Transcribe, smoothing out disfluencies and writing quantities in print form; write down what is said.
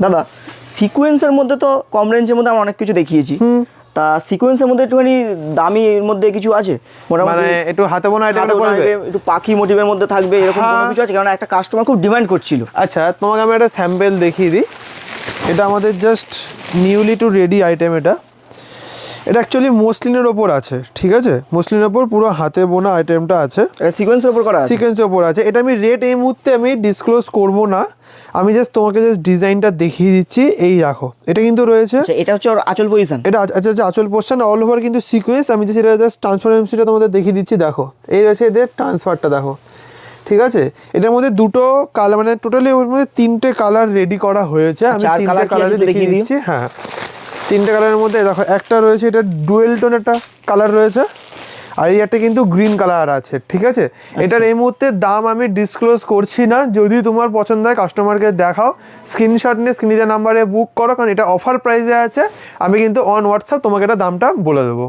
দাদা সিকোয়েন্সের মধ্যে তো কম রেঞ্জের মধ্যে আমরা অনেক কিছু দেখিয়েছি, তা সিকোয়েন্সের মধ্যে একটুখানি দামি এর মধ্যে কিছু আছে মানে একটু হাতে বোনা আইটেমটা পড়বে, একটু পাখি মোটিভের মধ্যে থাকবে এরকম কোনো কিছু আছে? কারণ একটা কাস্টমার খুব ডিমান্ড করছিল। আচ্ছা তোমাকে আমি একটা স্যাম্পল দেখিয়ে দিই। এটা আমাদের just newly to ready item. এটা অ্যাকচুয়ালি মসলিনের ওপর আছে, ঠিক আছে, মসলিনের ওপর পুরো হাতে বোনা আইটেমটা আছে, এটা সিকোয়েন্সের উপর করা আছে, সিকোয়েন্সের ওপর আছে। এটা আমি রেট এই মুহূর্তে আমি ডিসক্লোজ করব না, আমি জাস্ট তোমাকে জাস্ট ডিজাইনটা দেখিয়ে দিচ্ছি। এই রাখো, এটা কিন্তু রয়েছে, এটা হচ্ছে ওর আঁচল পজিশন, এটা আচ্ছা আঁচল পোর্শন অল ওভার কিন্তু সিকোয়েন্স। আমি জাস্ট এটা জাস্ট ট্রান্সপারেন্সিটা তোমাদের দেখিয়ে দিচ্ছি। দেখো এই রয়েছে এদের ট্রান্সফারটা, দেখো ঠিক আছে। এটার মধ্যে দুটো কালার, মানে টোটালি ওর মধ্যে 3টে কালার রেডি করা হয়েছে। আমি 3টে কালারে দেখিয়ে দিচ্ছি। হ্যাঁ 3টে কালারের মধ্যে দেখো একটা রয়েছে, এটা ডুয়েল টোন একটা কালার রয়েছে, আর এই একটা কিন্তু গ্রিন কালার আছে, ঠিক আছে। এটার এই মুহূর্তে দাম আমি ডিসক্লোজ করছি না, যদি তোমার পছন্দ হয় কাস্টমারকে দেখাও, স্ক্রিনশট নিয়ে স্ক্রিনে নাম্বারে বুক করো, কারণ এটা অফার প্রাইসে আছে। আমি কিন্তু অন হোয়াটসঅ্যাপ তোমাকে এটা দামটা বলে দেবো।